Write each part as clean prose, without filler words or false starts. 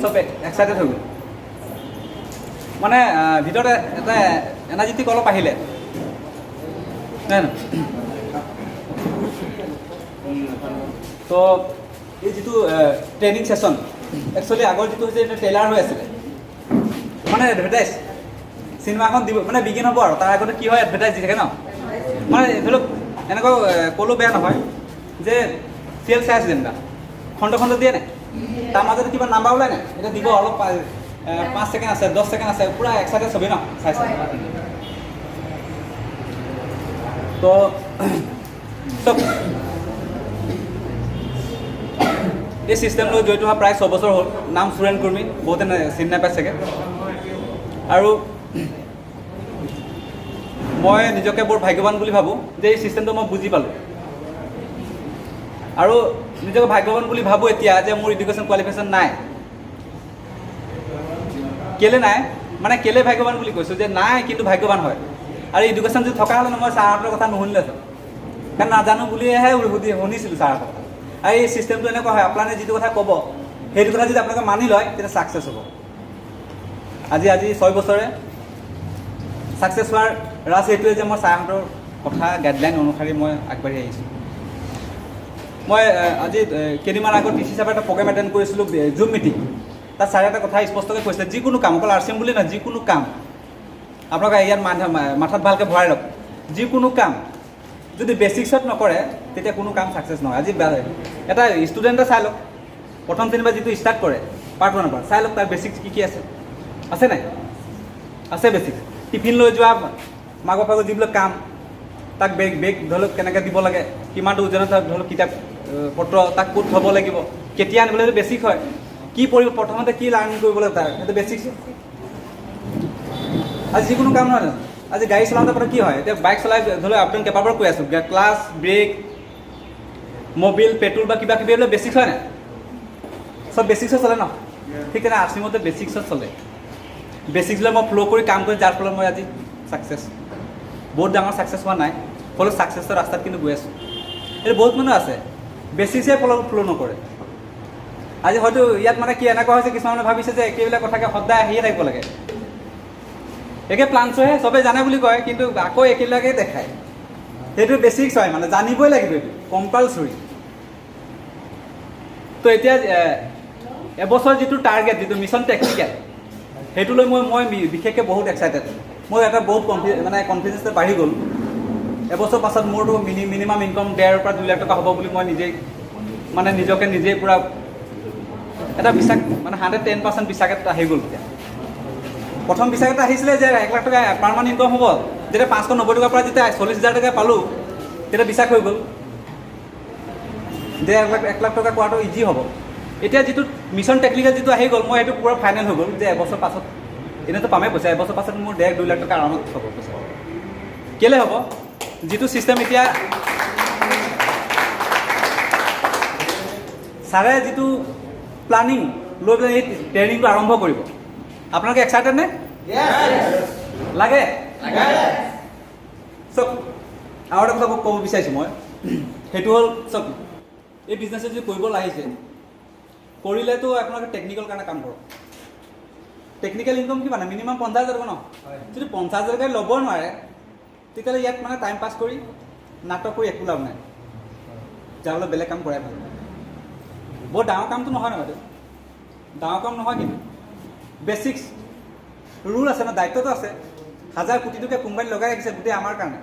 চব এক্সাইটেড হৈ গ'ল মানে ভিতৰতে এটা এনাৰ্জেটিক অলপ আহিলে নাই ন তো এই যিটো ট্ৰেইনিং ছেশ্যন একচুৱেলি আগৰ যিটো হৈছে এটা ট্ৰেইলাৰ হৈ আছিলে মানে এডভাৰটাইজ চিনেমাখন দিব মানে বিগিন হ'ব আৰু তাৰ আগতে কি হয় এডভাৰটাইজ দি থাকে ন মানে ধৰি লওক এনেকুৱা ক'লেও বেয়া নহয় যে চিৰিয়েল চাই আছে যেনিবা খণ্ড দিয়ে নাই তাৰ মাজতে কিবা নাম্বাৰ ওলাই নাই এতিয়া দিব অলপ 5 ছেকেণ্ড আছে 10 ছেকেণ্ড আছে পুৰা এক্সাইটেড চবেই ন চাইছে তো চব এই চিষ্টেম লৈ জড়িত হোৱা প্ৰায় 6 বছৰ হ'ল নাম সুৰেণ কুৰ্মী বহুতে চিনি নাপায় চাগে আৰু মই নিজকে বৰ ভাগ্যৱান বুলি ভাবোঁ যে এই চিষ্টেমটো মই বুজি পালোঁ আৰু নিজকে ভাগ্যৱান বুলি ভাবোঁ এতিয়া যে মোৰ এডুকেশ্যন কোৱালিফিকেশ্যন নাই কেলে নাই মানে কেলে ভাগ্যৱান বুলি কৈছোঁ যে নাই কিন্তু ভাগ্যৱান হয় আৰু এডুকেশ্যন যদি থকা হ'লে মই ছাৰহঁতৰ কথা নুশুনিলেহেঁতেন কাৰণ নাজানো বুলিহে শুনিছিলোঁ ছাৰহঁতৰ কথা আৰু এই চিষ্টেমটো এনেকুৱা হয় আপোনালোকে যিটো কথা ক'ব সেইটো কথা যদি আপোনালোকে মানি লয় তেতিয়া ছাকচেছ হ'ব আজি 6 বছৰে ছাকচেছ হোৱাৰ ৰাজ এইটোৱে যে মই ছাৰহঁতৰ কথা গাইডলাইন অনুসৰি মই আগবাঢ়ি আহিছোঁ মই আজি কেইদিনমান আগত টি চি হিচাপে এটা প্ৰগ্ৰেম এটেণ্ড কৰিছিলোঁ জুম মিটিং তাত ছাৰে এটা কথা স্পষ্টকৈ কৈছিলে যিকোনো কাম অকল RCM বুলি নহয় যিকোনো কাম আপোনালোকে ইয়াত মাথাত ভালকৈ ভৰাই লওক যিকোনো কাম যদি বেচিক্সত নকৰে তেতিয়া কোনো কাম ছাকচেছ নহয় আজি এটা ষ্টুডেণ্টে চাই লওক প্ৰথম শ্ৰেণীৰ যিটো ষ্টাৰ্ট কৰে পাৰ্ট 1 পৰা চাই লওক তাৰ বেচিক্স কি আছে নাই আছে বেচিক্স টিফিন লৈ যোৱা মাক বাপেকৰ যিবিলাক কাম তাক বেগ ধৰি লওক কেনেকৈ দিব লাগে কিমানটো ওজনত ধৰি লওক কিতাপ পত্ৰ তাক ক'ত থ'ব লাগিব কেতিয়া আনিবলৈ সেইটো বেচিক হয় কি পঢ়িব প্ৰথমতে কি লাৰ্ণিং কৰিব লাগিব তাৰ সেইটো বেচিক্স আজি যিকোনো কাম নহয় আজি গাড়ী চলাওঁতে পৰা কি হয় এতিয়া বাইক চলাই ধৰি লওক আপুনি কেইবাবাৰ কৈ আছোঁ ক্লাছ ব্ৰেক মবিল পেট্ৰল বা কিবা কিবি এইবিলাক বেচিক্স হয় নাই চব বেচিক্সত চলে ন ঠিক তেনে RCMতে বেচিক্সত চলে বেচিক্স লৈ মই ফ্ল' কৰি কাম কৰি যাৰ ফলত মই আজি ছাকচেছ বহুত ডাঙৰ ছাকচেছ হোৱা নাই ফলত ছাকচেছৰ ৰাস্তাত কিন্তু গৈ আছোঁ এইটো বহুত মানুহ আছে বেচিক্সে ফ্ল' নকৰে আজি হয়তো ইয়াত মানে কি এনেকুৱা হৈছে কিছুমানে ভাবিছে যে একেবিলাক কথাকে সদায় আহিয়ে থাকিব লাগে একে প্লানটোহে চবেই জানে বুলি কয় কিন্তু আকৌ একেবিলাকেই দেখায় সেইটো বেচিক্স হয় মানে জানিবই লাগিব এইটো কম্পালচৰি তো এতিয়া এবছৰ যিটো টাৰ্গেট যিটো মিছন টেকনিকেল সেইটো লৈ মই বিশেষকৈ বহুত এক্সাইটেড মোৰ এটা বহুত কনফিডেঞ্চ বাঢ়ি গ'ল এবছৰ পাছত মোৰতো মিনিমাম ইনকাম 1.5 পৰা 2 লাখ টকা হ'ব বুলি মই নিজকে নিজেই পূৰা এটা বিশ্বাস মানে 110% বিশ্বাস এটা আহি গ'ল এতিয়া প্ৰথম বিশ্বাস এটা আহিছিলে যে 1 লাখ টকা পাৰমানেণ্ট ইনকাম হ'ব যেতিয়া 590 টকাৰ পৰা যেতিয়া 40,000 টকা পালোঁ তেতিয়া বিশ্বাস হৈ গ'ল যে 1 লাখ টকা কোৱাটো ইজি হ'ব এতিয়া যিটো মিছন টেকনিকেল যিটো আহি গ'ল মই সেইটো পূৰা ফাইনেল হৈ গ'ল যে এবছৰ পাছত এনেইতো পামেই পইচা এবছৰ পাছত মোৰ 1.5-2 লাখ টকা আৰামত হ'ব পইচা কেলৈ হ'ব যিটো ছিষ্টেম এতিয়া ছাৰে যিটো প্লানিং লৈ পেলাই এই ট্ৰেইনিংটো আৰম্ভ কৰিব আপোনালোকে এক্সাইটেড নে লাগে চব আৰু এটা কথা ক'ব বিচাৰিছোঁ মই সেইটো হ'ল চব এই বিজনেছে যদি কৰিব আহিছে কৰিলেতো আপোনালোকে টেকনিকেল কাৰণে কাম কৰক টেকনিকেল ইনকাম কিমান মিনিমাম 50,000 টকা ন যদি 50,000 টকা ল'ব নোৱাৰে তেতিয়াহ'লে ইয়াত মানে টাইম পাছ কৰি নাটক কৰি একো লাভ নাই যাবলৈ বেলেগ কাম কৰাই ভাল বৰ ডাঙৰ কামটো নহয় ন বাইদেউ ডাঙৰ কাম নহয় কিন্তু বেচিক্স ৰুল আছে ন দায়িত্বটো আছে 1000 কোটি টকা কোম্পানী লগাই ৰাখিছে গোটেই আমাৰ কাৰণে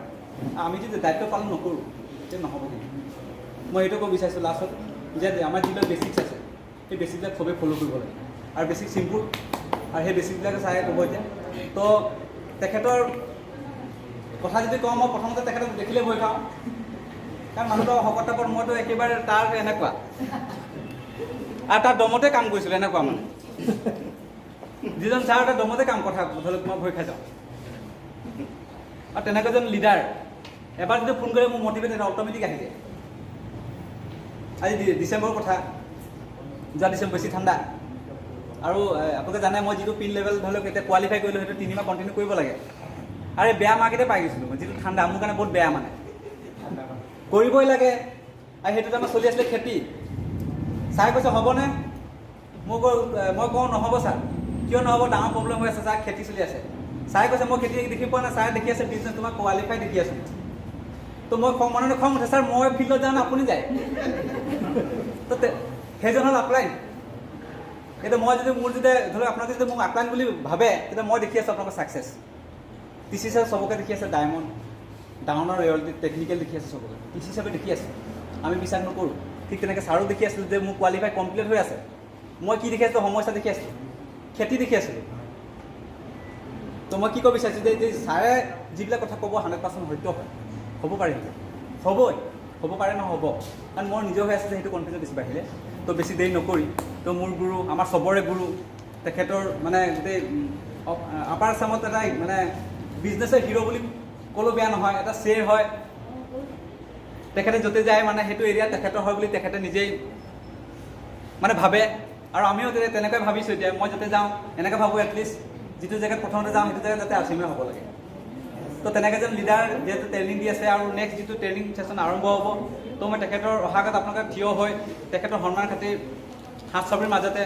আমি যদি দায়িত্ব পালন নকৰোঁ তেতিয়া নহ'ব কিন্তু মই এইটো ক'ব বিচাৰিছোঁ লাষ্টত যে আমাৰ যিবিলাক বেচিক্স আছে সেই বেচিকবিলাক চবেই ফ'ল' কৰিব লাগে আৰু বেচিক চিম্পুল আৰু সেই বেচিকবিলাকে চাই ক'ব এতিয়া তো তেখেতৰ কথা যদি কওঁ মই প্ৰথমতে তেখেতক দেখিলে ভয় খাওঁ কাৰণ মানুহটো শকতাপৰ মইতো একেবাৰে তাৰ এনেকুৱা আৰু তাৰ দমতে কাম কৰিছিলোঁ এনেকুৱা মানে যিজন ছাৰ তাৰ দমতে কাম কথা ধৰি লওক মই ভয় খাই যাওঁ আৰু তেনেকুৱা এজন লিডাৰ এবাৰ যদি ফোন কৰে মোৰ মটিভেট এটা অট'মেটিক আহি যায় আজি ডিচেম্বৰৰ কথা যোৱা ডিচেম্বৰ বেছি ঠাণ্ডা আৰু আপোনালোকে জানে মই যিটো পিন লেভেল ধৰি লওক এতিয়া কোৱালিফাই কৰিলোঁ সেইটো 3 মাহ কণ্টিনিউ কৰিব লাগে আৰু বেয়া মাৰ্কেটে পাই গৈছিলোঁ মই যিটো ঠাণ্ডা মোৰ কাৰণে বহুত বেয়া মানে কৰিবই লাগে আৰু সেইটো টাইমত চলি আছিলে খেতি ছাৰে কৈছে হ'বনে মই কওঁ নহ'ব ছাৰ, কিয় নহ'ব, ডাঙৰ প্ৰব্লেম হৈ আছে ছাৰ, খেতি চলি আছে। ছাৰে কৈছে মই খেতি দেখি পোৱা নাই, ছাৰে দেখি আছে বিজনেছ, তোমাক কোৱালিফাই দেখি আছোঁ। তো মই মনে খং উঠে, ছাৰ মই ফিল্ডত যাওঁ আপুনি যায়। তো সেইজন হ'ল আপলাইন। এতিয়া মই যদি মোৰ যদি ধৰি লওক আপোনালোকে যদি মোক আপলাইন বুলি ভাবে, তেতিয়া মই দেখি আছোঁ আপোনালোকৰ ছাকচেছ। টিচি হিচাপে চবকে দেখি আছে, ডায়মণ্ড ডাঙৰ ৰয়েলটি টেকনিকেল দেখি আছে চবকে, টিচি হিচাপে দেখি আছে, আমি বিশ্বাস নকৰোঁ। ঠিক তেনেকৈ ছাৰো দেখি আছিলোঁ যে মোৰ কোৱালিফাই কমপ্লিট হৈ আছে। মই কি দেখি আছিলোঁ, সমস্যা দেখি আছিলোঁ, খেতি দেখি আছিলোঁ। তো মই কি ক'ব বিচাৰিছোঁ যে ছাৰে যিবিলাক কথা ক'ব 100% সত্য হয়, হ'ব পাৰে নেকি? হ'বই, হ'ব পাৰে নহ'ব, কাৰণ মোৰ নিজেও হৈ আছে যে সেইটো কনফিডেঞ্চ বেছি বাঢ়িলে। তো বেছি দেৰি নকৰি, তো মোৰ গুৰু, আমাৰ চবৰে গুৰু, তেখেতৰ মানে গোটেই আপাৰ আছামত এটা মানে বিজনেছৰ হিৰ' বুলি ক'লেও বেয়া নহয়, এটা শ্বেৰ হয়। তেখেতে য'তে যায় মানে সেইটো এৰিয়া তেখেতৰ হয় বুলি তেখেতে নিজেই মানে ভাবে, আৰু আমিও তেনেকৈ ভাবিছোঁ। এতিয়া মই য'তে যাওঁ এনেকৈ ভাবোঁ, এটলিষ্ট যিটো জেগাত প্ৰথমতে যাওঁ সেইটো জেগাত যাতে আচিমে হ'ব লাগে। তো তেনেকৈ যেন লিডাৰ যিহেতু ট্ৰেইনিং দি আছে, আৰু নেক্সট যিটো ট্ৰেইনিং ছেশ্যন আৰম্ভ হ'ব, তো মই তেখেতৰ অহাগত আপোনালোকে থিয় হৈ তেখেতৰ সন্মান খাতিৰ হাত চাপিৰ মাজতে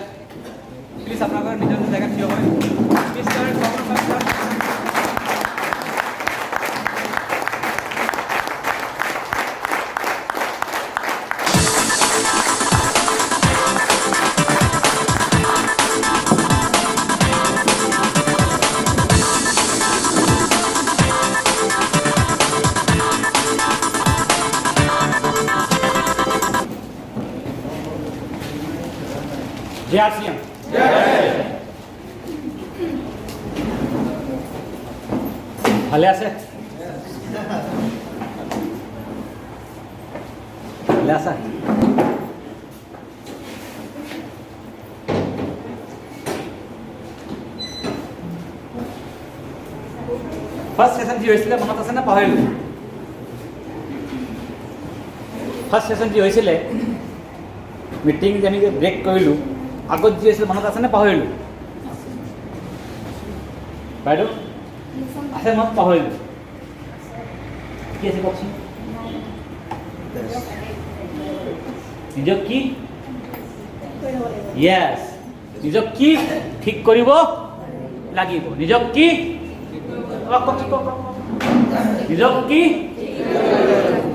প্লিজ আপোনালোকৰ নিজৰ নিজৰ জেগাত থিয় হৈ जय आरसीएम। ভালে আছে? ভালে আছা? ফাৰ্ষ্ট সেশন যি হৈছিলে মনত আছে নে পাহৰিলোঁ? ফাৰ্ষ্ট সেশন যি হৈছিলে মিটিং যে আমি ব্ৰেক কৰিলোঁ, আগত যি আছিল মনত আছে নে পাহৰিলোঁ? বাইদেউ আছে? মনত পাহৰিলোঁ। কি আছে কওকচোন? নিজক কি? য়েছ, নিজক কি ঠিক কৰিব লাগিব। নিজক কি? নিজক কি?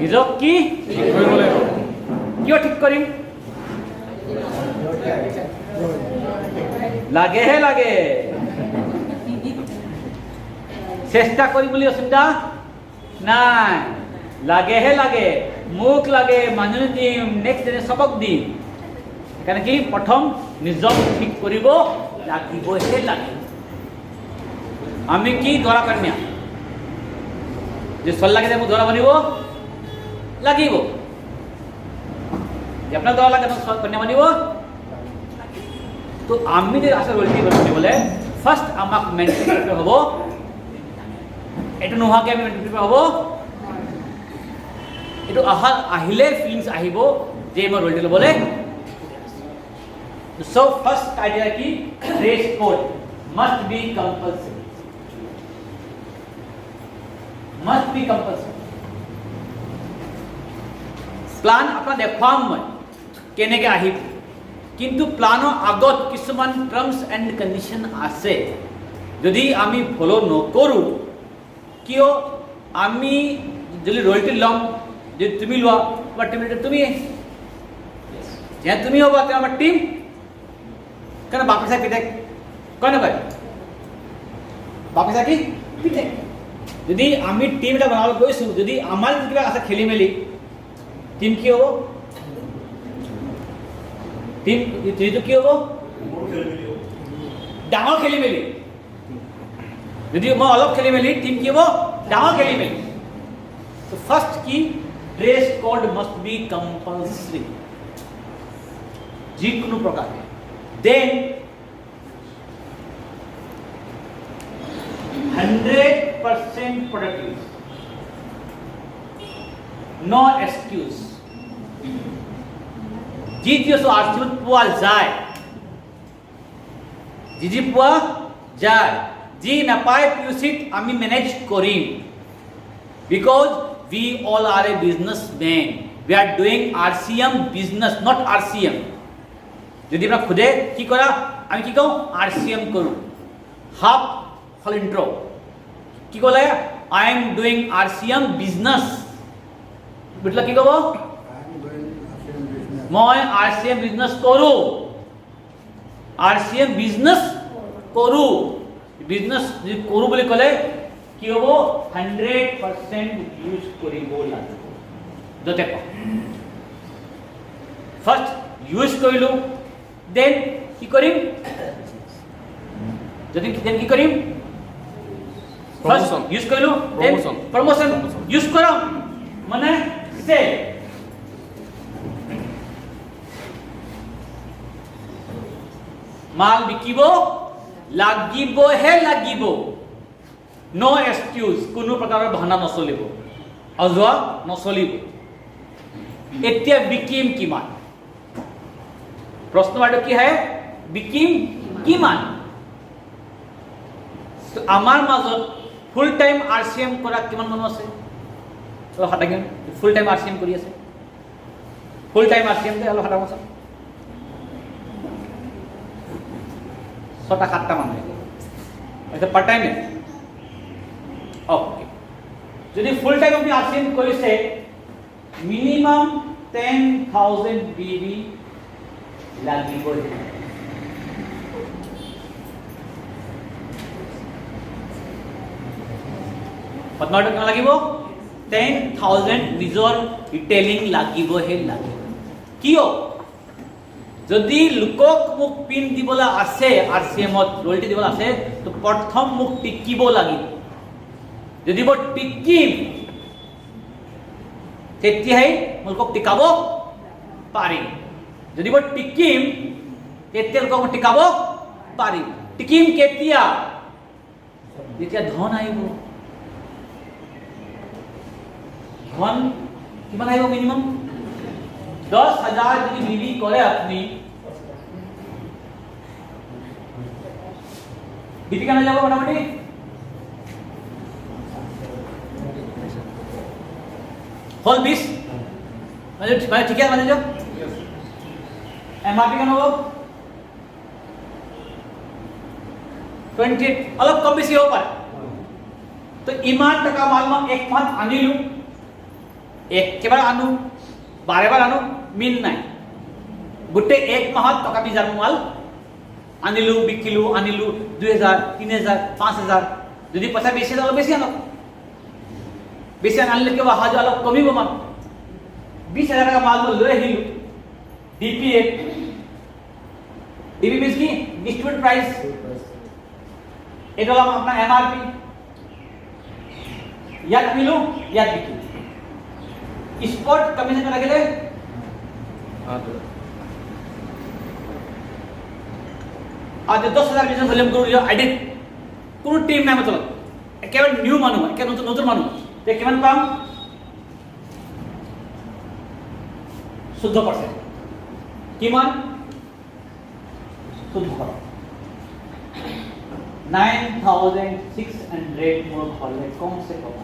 নিজক কি কিয় ঠিক কৰিম? লাগেহে লাগে, চেষ্টা কৰিম বুলি অসুবিধা নাই, লাগেহে লাগে, মোক লাগে, মানুহ দিম, নেক্সট দিনে চবক দিম। সেইকাৰণে কি প্ৰথম নিজক ঠিক কৰিব লাগিবহে লাগে। আমি কি দৰা কন্যা যে চল লাগে যে মোক দৰা বনিব লাগিব, যে আপোনাৰ দৰা লাগে কন্যা বনিব। তো আমি যদি আচল ৰোলটি বনিবলৈ ফাৰ্ষ্ট আমাক মেণ্টেল প্ৰিপেয়াৰ হ'ব, এইটো নোহোৱাকৈ আমি মেণ্টেল প্ৰিপেয়াৰ হ'ব। এইটো আহিলে ফিলিংছ আহিব যে মই ৰোলটি ল'বলৈ। So first idea ki dress code must be compulsory. Must be compulsory. Plan apna dekham moi keneke ahib, কিন্তু প্লানৰ আগত কিছুমান টাৰ্মছ এণ্ড কণ্ডিশ্যন আছে। যদি আমি ফলো নকৰোঁ, কিয় আমি যদি ৰয়েলটি ল'ম, যদি তুমি লোৱা তোমাৰ টিম লিডাৰ তুমি, যেতিয়া তুমি হ'বা তেওঁ আমাৰ টিম। কাৰণ বাপেচা পিতেক কয় নকয়? বাপেচা কি পিতেক। যদি আমি টিম এটা বনাবলৈ গৈছোঁ, যদি আমাৰ কিবা আছে খেলি মেলি, টিম কি হ'ব? টিম যিটো কি হ'ব? ডাঙৰ খেলি মেলি। যদি মই অলপ খেলি মেলি, টিম কি হ'ব? ডাঙৰ খেলি মেলি। তো ফাৰ্ষ্ট কি dress code must be compulsory যিকোনো প্ৰকাৰে। Then 100% productive, no excuse। যি আৰ্থিক পোৱা যায়, যি পোৱা যায়, যি নাপায় পিউচিত আমি মেনেজ কৰিম। Because we all are a businessman, we are doing RCM business, not RCM। যদি আপোনাক সোধে কি কৰা, আমি কি কওঁ RCM কৰোঁ। হাফ হল ইন্ট্ৰ, কি ক'লে I am doing RCM business, বুজিলা কি ক'ব মই RCM বিজনেছ কৰোঁ, RCM বিজনেছ কৰোঁ। বিজনেছ যদি কৰোঁ বুলি ক'লে কি হ'ব 100% ইউজ কৰিব লাগিব। য'তে পাওঁ ফাৰ্ষ্ট ইউজ কৰিলোঁ, দেন কি কৰিম, যদি দেন কি কৰিম ফাৰ্ষ্ট ইউজ কৰিলোঁ, দেন প্ৰমোশন ইউজ কৰাম মানে চেল। মাল বিকিব লাগিবহে লাগিব, নো এক্সকিউজ, কোনো প্ৰকাৰৰ বাহানা নচলিব, অজোৱা নচলিব। এতিয়া বিকিম কিমান, প্ৰশ্নটো কি হয় বিকিম কিমান। আমাৰ মাজত ফুল টাইম RCM কৰা কিমান মানুহ আছে, ফুল টাইম RCM কৰি আছে, ফুল টাইম RCM যে অলপ হাত আছে 6-7টা মানুহ আছে পাৰ্ট টাইম। ওকে, যদি ফুল টাইম আপুনি RCM কৰিছে মিনিমাম 10,000 BB লাগিব। আপোনাৰটো কিমান লাগিব 10,000 নিজৰ ৰিটেইলিং লাগিবহে লাগিব। কিয়, যদি লোকক মোক পিন দিবলৈ আছে RCMত ৰয়েলটি দিবলৈ আছে তো প্ৰথম মোক টিকিব লাগিব। যদি মই টিকিম তেতিয়াহে লোকক টিকাব পাৰিম। যদি মই টিকিম তেতিয়া লোকক মই টিকাব পাৰিম। টিকিম কেতিয়া, যেতিয়া ধন আহিব। ধন কিমান আহিব, মিনিমাম 10,000 যদি বিক্ৰী কৰে আপুনি বিক্ৰী কেনে যাব মোটামুটি হল 20 মানে ঠিক আছে মানে MRP কেনে হ'ব 28, অলপ কম বেছি হ'ব পাৰে। তো ইমান টকা মাল মই এক মাহত আনিলোঁ, একেবাৰে আনো বাৰে আনো মিল নাই, গোটেই এক মাহত টকা 20,000 মাল আনিলোঁ বিকিলোঁ, আনিলোঁ 2,000 3,000 5,000, যদি পইচা বেছি অলপ বেছি আনক, বেছি আনিলে কিয় অহা যোৱা অলপ কমিব। মান 20,000 টকা মাল মই লৈ আহিলোঁ, DPA মিনছ কি ডিস্ট্রিবিউট প্রাইস, এটা হলো আপনার MRP, ইয়াত আনিলোঁ ইয়াত বিকিলোঁ। স্পট কমিশন লাগিলে आज 10,000 বিজনেস ভলিউম কৰো আইডি কোনো টিম নাই মতলব একেবাৰে নিউ মানুহ একেবাৰে নতুন মানুহ তে কিমান পাম 14% কিমান 14 9,600 মোৰ হলে কমসে কম।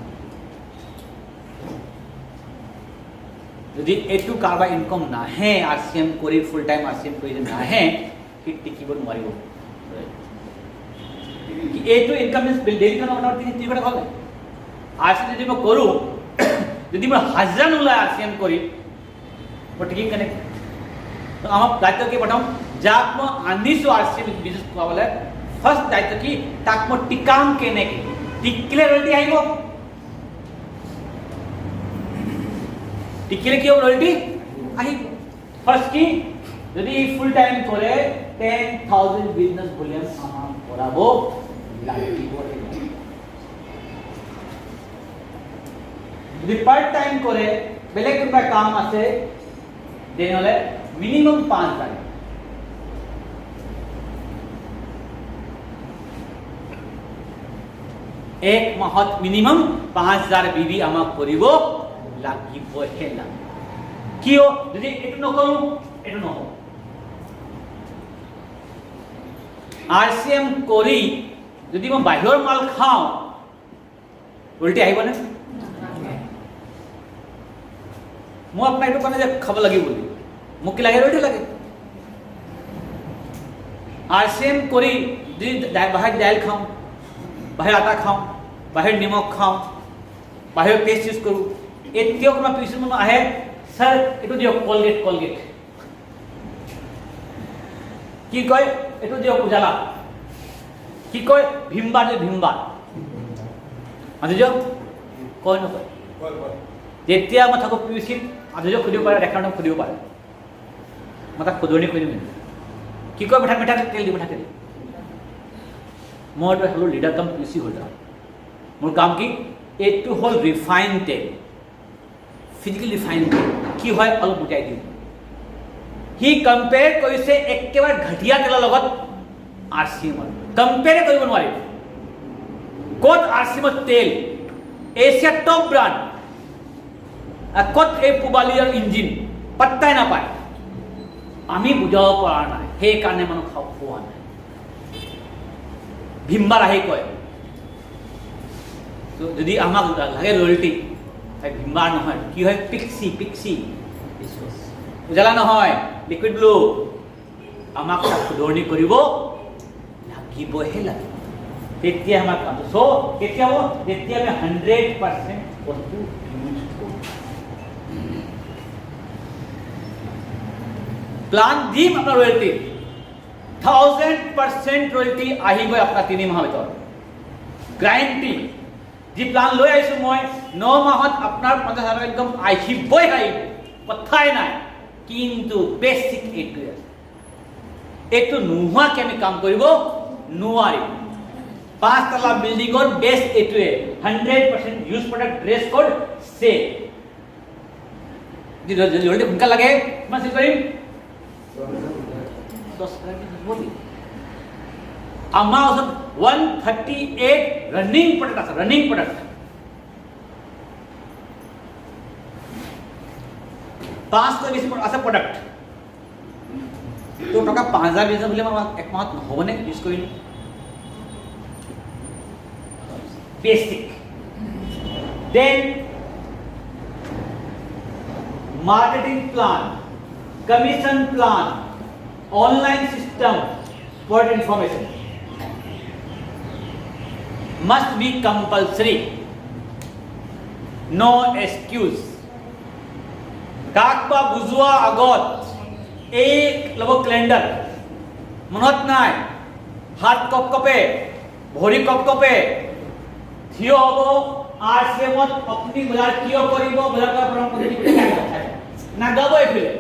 যদি এটু কাৰবা ইনকাম নাহে RCM কৰি ফুল টাইম RCM কৰি নাহে কি টিকিব নোৱাৰিব। কি এটু ইনকাম ইজ ডেইলি কাম আপোনাৰ 3 ঘণ্টা হলে RCM যদি মই কৰো, যদি মই হাজাৰ নোলাই RCM কৰি মই টিকিং কেনে। তো আমাৰ দায়িত্ব কি প্ৰথম যাক মই আনিছো RCM বিজনেস কৰাবলে ফাৰ্স্ট দায়িত্ব কি তাক মই টিকাম কেনে, টিকিলে ৰয়েলটি আহিব, টিকিলে কি হবে রয়েলটি আহিব। ফার্স্ট কি যদি ফুল টাইম করে 10,000 বিজনেস ভলিউম আমার করাবো লাগিব। যদি পার্ট টাইম করে বেলেগ কিবা কাম আছে দেন হলে মিনিমাম 5,000 এক মাহত মিনিমাম 5,000 বিবি আমাক কৰিব লাগিবহে লাগিব। কিয় যদি এটু নকৰো এটু নহব। RCM কৰি যদি মই বাহিৰৰ মাল খাওঁ উল্টি আহিবনে? মই আপোনাক এইটো কাৰণে যে খাব লাগিব বুলি মোক কি লাগে ৰয়েলটি লাগে। RCM কৰি যদি বাহিৰত দাইল খাওঁ, বাহিৰত আটা খাওঁ, বাহিৰত নিমখ খাওঁ, বাহিৰত পেষ্ট ইউজ কৰোঁ, এতিয়াও কোনো পিছন মানুহ আহে, ছাৰ এইটো দিয়ক কলগেট কি কয়, এইটো দিয়ক উজালা, কি কয় ভীমবাৰ আধুৰ্য কয় নকয়? যেতিয়া মই থাকোঁ পিউচিত আধুৰ্য সুধিব পাৰে, দেখাৰ নাম সুধিব পাৰে, মই তাক শুধৰণি কৰি দিম। কি কয় মিঠাতেল দি মিঠাতেল। মই হ'লো লিডাৰ কাম পিউচি হোল্ডাৰ। মোৰ কাম কি, এইটো হ'ল ৰিফাইন তেল, ফিজিকেলি ৰিফাইন তেল, কি হয় অলপ বুজাই দিম। সি কম্পেয়াৰ কৰিছে একেবাৰে ঘটিয়া তেলৰ লগত RCM, কম্পেয়াৰ কৰিব নোৱাৰি। ক'ত RCM তেল এছিয়াৰ টপ ব্ৰাণ্ড, ক'ত এই পুবালিয়াৰ ইঞ্জিন পাত্তাই নাপায়। আমি বুজাব পৰা নাই, সেইকাৰণে মানুহ খোৱা নাই। ভীমবাৰ আহি কয়, যদি আমাক লাগে লয়ল্টি, ভীমবাৰ নহয়, কি হয় পিক্সি উজালা নহয়, লিকুইড ব্লু। আমাক শুধৰণি কৰিব লাগিবহে লাগিব, তেতিয়া আমাৰ কামটো। চ' কেতিয়া হ'ব, তেতিয়া আমি 100% বস্তু ইউজ কৰোঁ। প্লান দিম আপোনাৰ ৰয়েলটি, 1000% ৰয়েলটি আহিবই আপোনাৰ 3 মাহৰ ভিতৰত, গ্যাৰেণ্টি। যি প্লান লৈ আহিছোঁ মই, 9 মাহত আপোনাৰ 50,000 ইনকাম আহিবই আহিব, কথাই নাই। কিন্তু বেছিক এইটোৱে আছে, এইটো নোহোৱাকৈ আমি কাম কৰিব নোৱাৰিম। 5 তলা বিল্ডিঙৰ বেষ্ট এইটোৱে, 100% ইউজ প্ৰডাক্ট, ড্ৰেছ কোড চেম। যদি সোনকালে লাগে কিমান চেল কৰিম, আমাৰ ওচৰত 138 ৰানিং প্ৰডাক্ট আছে, ৰানিং প্ৰডাক্ট। 500 বেছি আছে প্ৰডাক্ট। তো টকা 5,000 বেছি বুলি আমাক এক মাহত নহ'বনে ইউজ কৰিম? Basic. Then marketing plan, commission plan, online system for information must be compulsory, no excuse. কাকবা বুজোৱা আগত এই ল'ব কেলেণ্ডাৰ, মনত নাই, হাত কপকপে, ভৰি কপকপে, থিয় হ'ব, RCM-ত আপুনি বজাৰ কিয় কৰিব, বজাৰ কৰাৰ পৰা নাগাব। এইফালে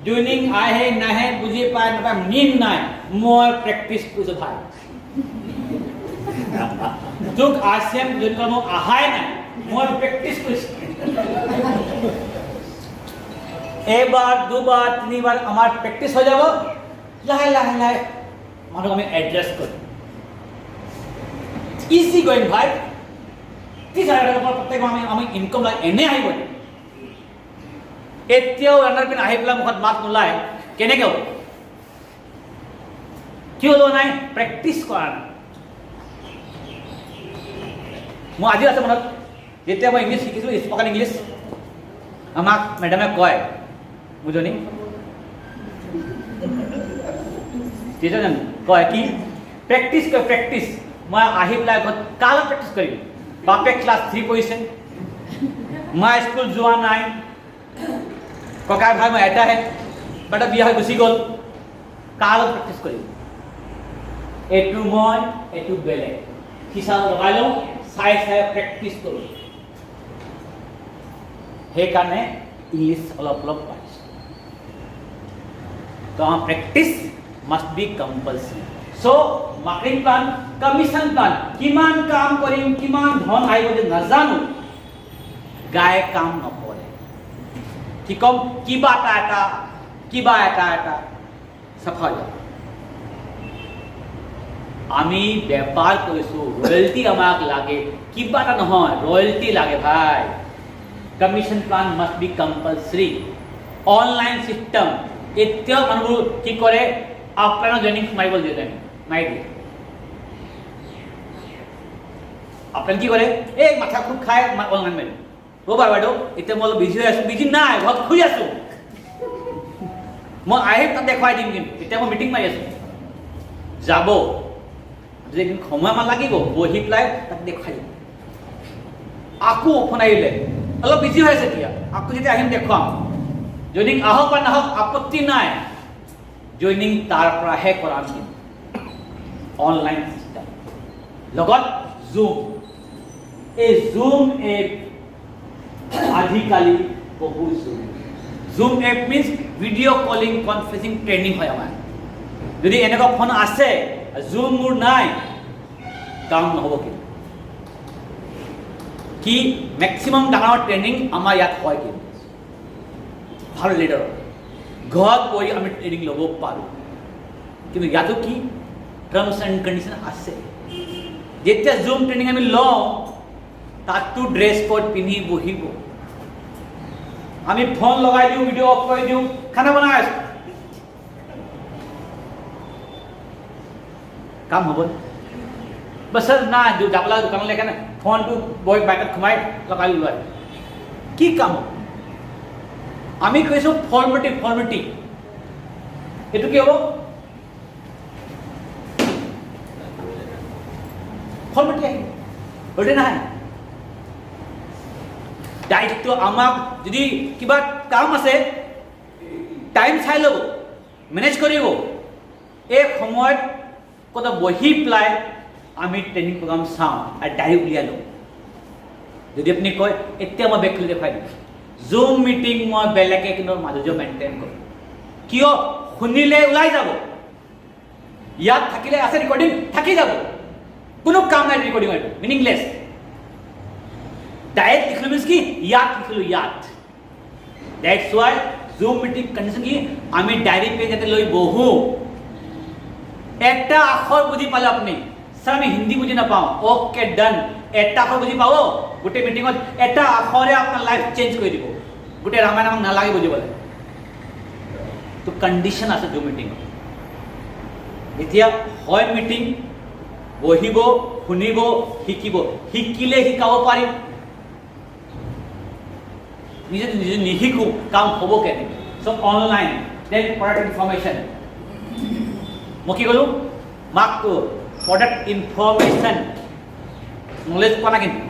জুইনিং আহে নাহে বুজি পায় নাপায় নিম নাই, মই প্ৰেক্টিচ কৰিছোঁ ভাই। তোক RCM জইন কৰিব অহাই নাই, মই প্ৰেক্টিচ কৰিছোঁ। এবাৰ দুবাৰ তিনিবাৰ আমাৰ প্ৰেক্টিচ হৈ যাব, লাহে লাহে লাহে মানুহক আমি এড্ৰেছ কৰিম। ইজি গয়িং ভাই, 30,000 টকা প্ৰত্যেক মাহে আমি ইনকম লাগে, এনে আহিব। এতিয়াও ৰান্নাৰ পিনে আহি পেলাই মুখত মাত নোলায়, কেনেকৈ হ'ব? কিয় লোৱা নাই? প্ৰেক্টিচ কৰা নাই। মই আজি আছে মনত, যেতিয়া মই ইংলিছ শিকিছোঁ, স্পকেন ইংলিছ, আমাক মেডামে কয়, বুজনি জানো কয় কি, প্ৰেক্টিচ কয়, প্ৰেক্টিচ। মই আহি পেলাই ঘৰত কাৰ লগত প্ৰেক্টিচ কৰিম? বাপে ক্লাছ 3 পঢ়িছে, মই স্কুল যোৱা নাই, ককাই ভাই মই এটাহে, বেটা বিয়া হৈ গুচি গ'ল, কাৰ লগত প্ৰেক্টিচ কৰিম? এইটো মই, এইটো বেলেগ, হিচাপ লগাই লওঁ, চাই চাই প্ৰেক্টিচ কৰোঁ। সেইকাৰণে ইংলিছ অলপ অলপ পাইছোঁ। তো আমাৰ প্ৰেক্টিচ মাষ্ট বি কম্পালচৰি। চ' মাৰ্কেটিং প্লান, কমিশন প্লান, কিমান কাম কৰিম, কিমান ধন আহিব যে নাজানো, গায়ে কাম নকৰে। কি কম, কিবা এটা চাফা হৈ যাব। আমি বেপাৰ কৰিছোঁ, ৰয়েলটি আমাক লাগে, কিবা এটা নহয়, ৰয়েলটি লাগে ভাই। Commission plan must B compulsory. Online system, এতিয়াও মানুহবোৰ কি কৰে, আপলাইনৰ জইনিং মাৰিব দিয়ে, মাৰি দিয়ে। আপলাইন কি কৰে, এই মাথা খুব খাই অনলাইন মাৰিম। ৰ'বা বাইদেউ, এতিয়া মই অলপ বিজি হৈ আছোঁ। বিজি নাই, ঘৰত শুই আছোঁ, মই আহিম তাত দেখুৱাই দিম। কিন্তু এতিয়া মই মিটিং মাৰি আছোঁ। যাব, যদি এদিন সময়মান লাগিব বহি পেলাই তাক দেখুৱাই দিব। আকৌ ফোন আহিলে অলপ বিজি হৈ আছে এতিয়া, আকৌ যেতিয়া আহিম দেখুৱাম। জইনিং আহক বা নাহক আপত্তি নাই, জইনিং তাৰ পৰাহে কৰাম। কিন্তু অনলাইন চিষ্টেম লগত জুম, এই জুম এপ আজিকালি বহুত জৰুৰী। Zoom app means video' calling conferencing training হয় আমাৰ। যদি এনেকুৱা ফোন আছে জুম মোৰ নাই, কাম নহ'ব। কিন্তু কি মেক্সিমাম ডাঙৰ ট্ৰেইনিং আমাৰ ইয়াত হয়। কিন্তু ভাল লিডাৰৰ ঘৰত গৈ আমি ট্ৰেইনিং ল'ব পাৰোঁ। কিন্তু ইয়াতো কি টাৰ্মছ এণ্ড কণ্ডিশ্যন আছে। যেতিয়া জুম ট্ৰেইনিং আমি লওঁ তাততো ড্ৰেছ কোড পিন্ধি বহিব। আমি ফোন লগাই দিওঁ, ভিডিঅ' অফ কৰি দিওঁ, খানা বনাই আছোঁ, কাম হ'ব বছ না যাব লাগে দোকানলৈ কেনে ফোনটো বহি বাইকত সোমাই লগাই লোৱাই কি কাম হ'ব? আমি কৈছোঁ ফৰ্মেলিটি। এইটো কি হ'ব? ফৰ্মেলিটি আহিব, ৰ'দে নাহে। দায়িত্ব আমাক, যদি কিবা কাম আছে টাইম চাই ল'ব, মেনেজ কৰিব। এই সময়ত ক'ৰবাত বহি পেলাই আমি ট্ৰেইনিং প্ৰগ্ৰাম চাওঁ আৰু ডায়েৰী উলিয়াই লওঁ। যদি আপুনি কয় এতিয়া মই বেগ খুলি দেখুৱাই দিম, জুম মিটিং মই বেলেগে কিন্তু মাজতে মেইনটেইন কৰোঁ। কিয়? শুনিলে ওলাই যাব, ইয়াত থাকিলে আছে ৰেকৰ্ডিং থাকি যাব, কোনো কাম নাই ৰেকৰ্ডিং, এইটো মিনিংলেছ। ডাইৰেক্ট লিখিলোঁ মিনছ কি ইয়াত লিখিলোঁ ইয়াত। That's Y zoom meeting condition কি আমি ডায়েৰী পেজ যাতে লৈ বহোঁ। একটা আখৰ বুজি পালে আপুনি, স্যাৰ আমি হিন্দী বুজি নাপাওঁ, অ'কে ডান। এটা আখৰ বুজি পাব, গোটেই মিটিঙত এটা আখৰে আপোনাৰ লাইফ চেঞ্জ কৰি দিব। গোটেই ৰামায়ণ আমাক নালাগে বুজিবলৈ। তো কণ্ডিশ্যন আছে জুম মিটিঙত। এতিয়া হয় মিটিং বহিব, শুনিব, শিকিব, শিকিলে শিকাব পাৰিম। নিজে নিজে নিশিকো কাম হ'ব কেনেকৈ? চব অনলাইন। দেন প্ৰডাক্ট ইনফৰমেশ্যন, মই কি ক'লোঁ মাকটো প্ৰডাক্ট ইনফৰমেশ্যন নলেজ পোৱা নাই। কিন্তু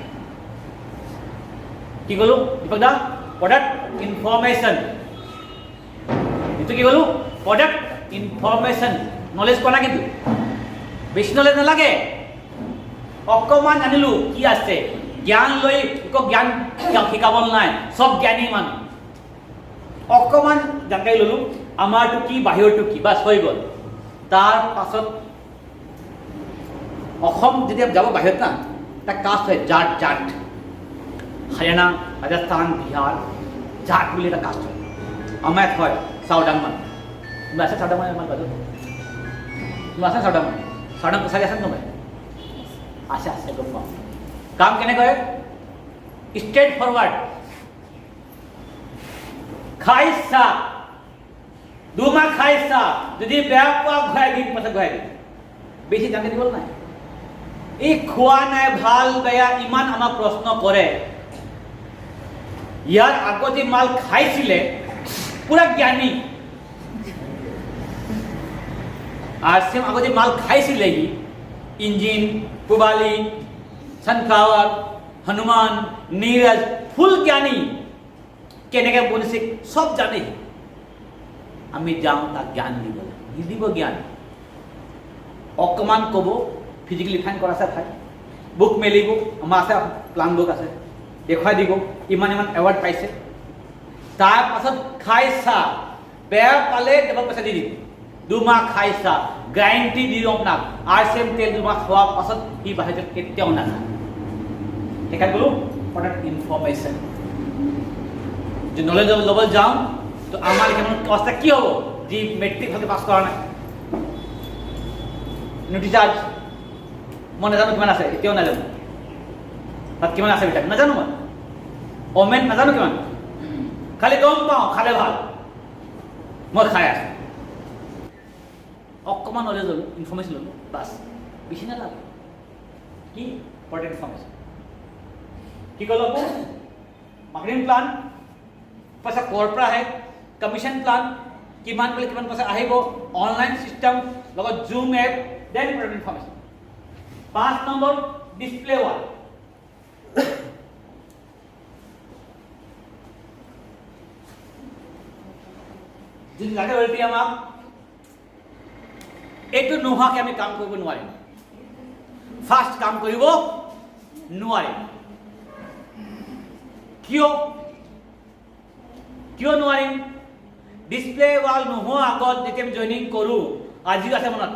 কি ক'লোঁ দীপক দা? Product information. এইটো কি ক'লোঁ? প্ৰডাক্ট ইনফৰমেশ্যন নলেজ পোৱা নাই। কিন্তু বেছি নলেজ নালাগে, অকণমান জানিলোঁ কি আছে। জ্ঞান লৈ একো জ্ঞান শিকাব নাই, চব জ্ঞানী মানুহ। অকণমান জানকাৰী ল'লোঁ আমাৰটো কি বাহিৰটো কি, বাছ হৈ গ'ল। তাৰ পাছত অসম যেতিয়া যাব বাহিৰত না, এটা কাষ্ট হয় জাট। হাৰিয়ানা, ৰাজস্থান, বিহাৰ, জাট বুলি এটা কাষ্ট হয়। আমাৰ ইয়াত হয় চাউদাংমান। তুমি আছে চাউদাংমান? আমাৰ বাজত তুমি আছে চাউদাংমান? চাউদাং কছাৰী আছে নহয়? আছে গম পাওঁ। কাম কেনেকৈ? Straight forward. খাইছা দুমাহ খাইছা, যদি বেয়া পোৱা ঘূৰাই দিম, পাছত ঘূৰাই দিম। বেছি জানি দিব নাই। এই খোৱা নাই ভাল বেয়া ইমান আমাক প্ৰশ্ন কৰে। ইয়াৰ আগতে মাল খাইছিলে পুৰা জ্ঞানী, আৰ সেম আগতে মাল খাইছিলে সি ইঞ্জিন, পুবালি, সানফ্লাৱাৰ, হনুমান, নীৰজ, ফুল জ্ঞানী। কেনেকৈ বনিছে সব জানে। আমি যাওঁ তাক জ্ঞান দিব, নিদিব জ্ঞান। অকণমান ক'ব ফিজিকেলি ফাইন কৰা আছে ঠাই, বুক মেলিব, আমাৰ আছে প্লান বুক আছে, দেখুৱাই দিব ইমান ইমান এৱাৰ্ড পাইছে। তাৰ পাছত খাইছা, বেয়া পালে তোমাক পইচা দি দিম। দুমাহ খাইছা, গ্যাৰেণ্টি দি দিওঁ আপোনাক। RCM তেল দুমাহ খোৱাৰ পাছত সি বাহিৰত কেতিয়াও নাখায়। সেইকাৰণে ক'লো প্ৰডাক্ট ইনফৰমেশ্যন। যদি নলেজ ল'ব যাওঁ তো আমাৰ এইখন অৱস্থা কি হ'ব? যি মেট্ৰিক ভালকৈ পাছ কৰা নাই, ৰিচাৰ্জ মই নাজানো কিমান আছে, এতিয়াও নাজানো তাত কিমান আছে ভিটামিন নাজানো, মই অমেন নাজানো কিমান, খালি গম পাওঁ খালে ভাল, মই খাই আছো। অকণমান নলেজ ল'লোঁ, ইনফৰমেশ্যন ল'লোঁ, বাছ বেছি নালাগে। কি প্ৰডাক্ট ইনফৰমেশ্যন কি ক'লো আকৌ? মাৰ্কেটিং প্লান, পইচা ক'ৰ পৰা আহে, কমিশ্যন প্লান, কিমান বোলে কিমান পইচা আহিব, অনলাইন চিষ্টেম লগত Zoom app, then product information. 5 number display वाल। যদি লাগে ৰয়েলটি আমাক এইটো নোহোৱাকে আমি কাম কৰিব নোৱাৰিম। ফাৰ্ষ্ট কাম কৰিব নোৱাৰিম। কিয় নোৱাৰিম? ডিসপ্লে ওয়াল নোহোৱা আগত যেতিয়া আমি জইনিং কৰোঁ, আজিও আছে মনত,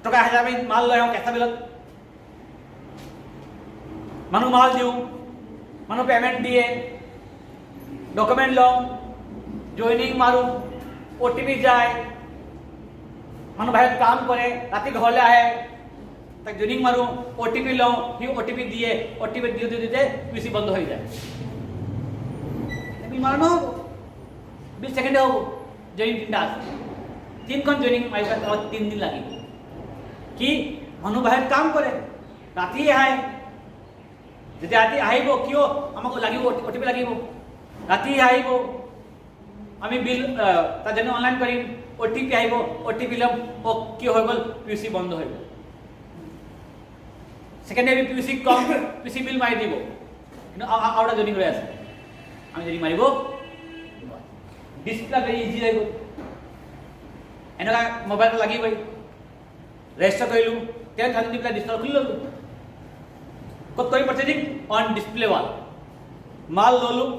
টকা 1000 আমি মাল লৈ আহোঁ কেঁচা বিলত, মানুহ মাল দিওঁ, মানুহ পেমেণ্ট দিয়ে, ডকুমেণ্ট লওঁ, জইনিং মাৰোঁ, OTP যায়, মানুহ বাহিৰত কাম কৰে, ৰাতি ঘৰলৈ আহে, তাক জইনিং মাৰোঁ, OTP লওঁ, সি OTP দিয়ে, OTP দিওঁতে PC বন্ধ হৈ যায়। বিল মাৰা নহ'ব, বিল ছেকেণ্ডে হ'ব। জইনিং 3টা আছে, 3খন জইনিং মাৰিব 3 দিন লাগিব। কি মানুহ বাহিৰত কাম কৰে, ৰাতি আহে, যেতিয়া ৰাতি আহিব কিয় আমাক লাগিব, OTP লাগিব, ৰাতি আহিব, আমি বিল তাৰ জন্য অনলাইন কৰিম, OTP আহিব, OTP ল'ম, কি হৈ গ'ল, PC বন্ধ হৈ গ'ল। ছেকেণ্ডে আমি PC কম, PC বিল মাৰি দিব, কিন্তু আৰু এটা জইনিং হৈ আছে, আমি যদি মাৰিব ডিসপ্লে ভেৰি ইজি হৈ গ'ল। এনেকুৱা মোবাইলটো লাগিবই, ৰেজিষ্টাৰ কৰিলোঁ, 10,000 দি পেলাই ডিসপ্লে খুলি ল'লোঁ। ক'ত কৰিম পাৰ্চেজিং? On display wall. মাল ল'লোঁ,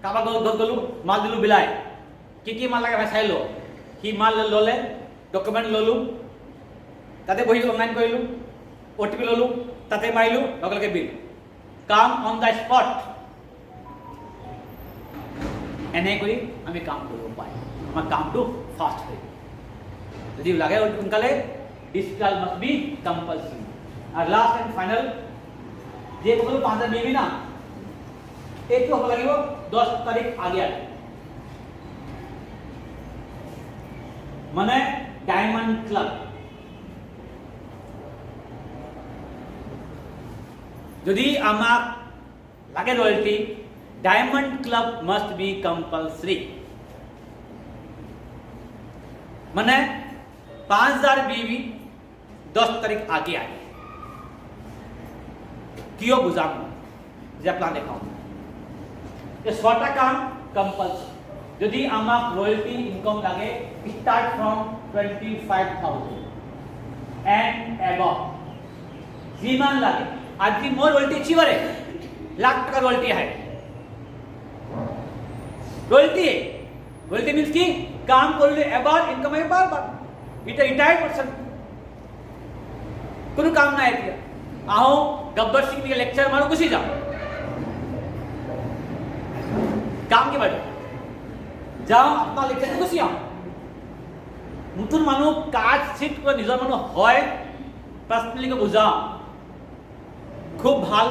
কাৰোবাৰ ঘৰত গ'লোঁ, মাল দিলোঁ বিলাই, কি মাল লাগে ভাই চাই ল। সি মাল ল'লে, ডকুমেণ্ট ল'লোঁ, তাতে বহি অনলাইন কৰিলোঁ, OTP ল'লোঁ, তাতে মাৰিলোঁ, লগে লগে বিল। Come on the spot. এনে কৰি আমি কাম কৰিব পাৰিম, আমাৰ কামটো ফাষ্ট হৈ। যদি লাগে সোনকালে, ডিসপ্লে মাস্ট বি কম্পালসরি। আর লাস্ট এন্ড ফাইনাল যে বললো 5000 BB না, এইটো হ'ব লাগিব 10 তাৰিখ আগে আগে, মানে ডায়মন্ড ক্লাব। যদি আমাক লাগে royalty, diamond club must be compulsory. माने 5000 BB 10 तारीख आगे आगे क्यों बुझाम जे प्लान देखाओ ये छोटा काम कंपल्सरी। यदि आमाक रॉयल्टी इनकम लगे स्टार्ट फ्रॉम 25,000 एंड एबव जिमान लगे। आज की मोर रॉयल्टी चिवरे लाख टका रॉयल्टी है। रॉयल्टी मीन्स की काम करिले एबार इनकम एबार बार इटा रिटायर्ड पर्सन कोनो काम ना है। आओ गब्बर सिंह के लेक्चर मारो गुसी जाओ काम के बाद जाओ अपना लेक्चर गुसी आओ। नतुन मानुह काज सिट को निजर मानुह হয় पर्सनली को बुझाओ खूब ভাল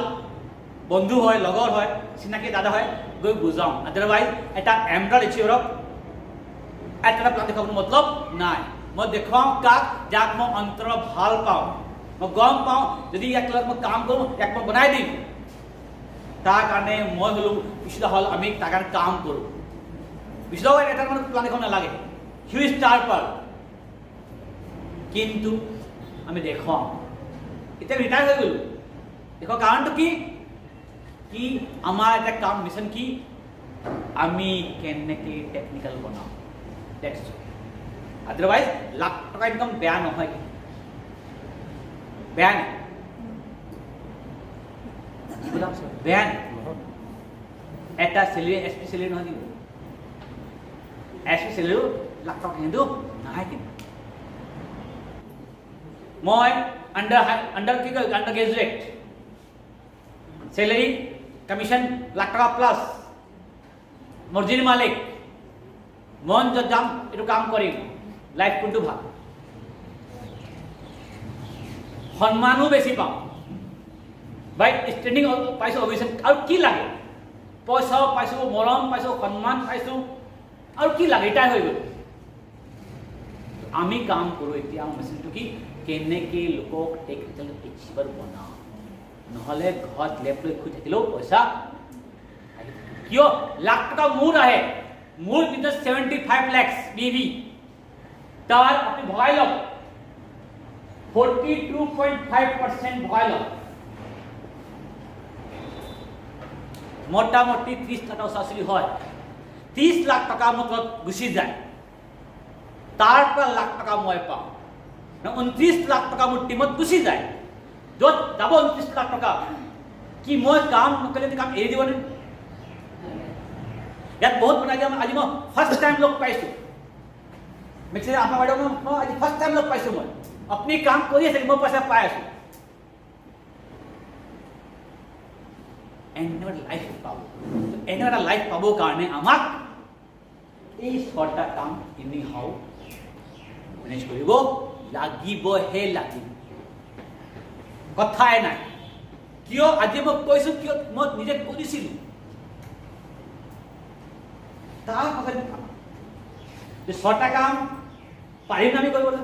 বন্ধু হয় লগৰ হয় চিনাকি দাদা হয় গৈ বুজাও। আদাৰওয়াইজ এটা এমডাল এচিভৰক এটা প্লান দেখাব মতলব নাই। মই দেখাও কাক যাক মই অন্তৰ ভাল পাওঁ, মই গম পাওঁ যদি এক লগত মই কাম কৰোঁ এক মই বনাই দিম, তাৰ কাৰণে মই হলো বিশুদ্ধ হল আমি তাৰ কাৰণে কাম কৰোঁ। বিশুদ্ধ এটা মানে প্লান দেখাব নালাগে, হিউ ষ্টাৰ পাৰ কিন্তু আমি দেখাও। এতিয়া ৰিটায়াৰ হৈ গ'লো, দেখো কাৰণটো কি कि আমার একটা কাম মিশন কি আমি কেনেকে টেকনিক্যাল বনাও টেক্সট। আদারওয়াইজ লাখ টাকা ইনকাম বেয়া নহয়, বেয়া নেই বেয়া নেই। এটা স্যালারি এসপি স্যালারি নহয় দিব, এসপি স্যালারিও লাখ টাকা কিন্তু নহয়। কিন্তু মই আন্ডার কি under graduate salary commission lakh टका प्लस मर्जीर मालिक मन जो जाम एटू काम करिम लाइफ कोनटू ভাল सम्मानो बेसी पाओ भाई स्टैंडिंग पाइसो अभिषेक और की लागे पैसा पाइसो मरम पाइसो सम्मान पाइसो और की लागे रिटायर হৈ গ'ল। আমি কাম কৰো এতিয়া মেচিনটো কি কেনেকে লোকক টেকনিক্যাল এক্সপাৰ্ট বনাও, নহলে ঘৰত লেপটপ খুলি থাকিলেও পইচা কিয় লাখ টকা মোৰ আহে। মোৰ বিজনেস 75 লাখ BB তাৰ আপুনি ভগাই লওক 42.5% ভৰাই লওক। মোটামুটি 30 লাখ ওচৰা-ওচৰি হয়। 30 লাখ টকা মোৰ তলত গুচি যায়, তাৰ পৰা লাখ টকা মই পাওঁ। 29 লাখ টকা মোৰ টিমত গুচি যায়। য'ত যাব 29 লাখ টকা, কি মই কাম নকৰিলে কাম এৰি দিবনে? ইয়াত বহুত মানুহ আজি মই ফাৰ্ষ্ট টাইম লগ পাইছোঁ। মেক্সিমাম আপোনাৰ বাইদেউ মই আজি ফাৰ্ষ্ট টাইম লগ পাইছোঁ। মই আপুনি কাম কৰি আছে, মই পইচা পাই আছোঁ। এনেকুৱা লাইফ পাব, এনেকুৱা লাইফ পাবৰ কাৰণে আমাক এই 6টা কাম এনি হাও মেনেজ কৰিব লাগিবহে লাগিব, কথাই নাই। কিয় আজি মই কৈছোঁ, কিয় মই নিজে কৰিছিলোঁ তাৰ কথা। 6টা কাম পাৰিম আমি কৰিবলৈ?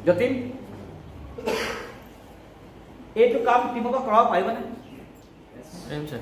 যতীন, এইটো কাম টিমক কৰাব পাৰিবনে? পাৰিম ছাৰ।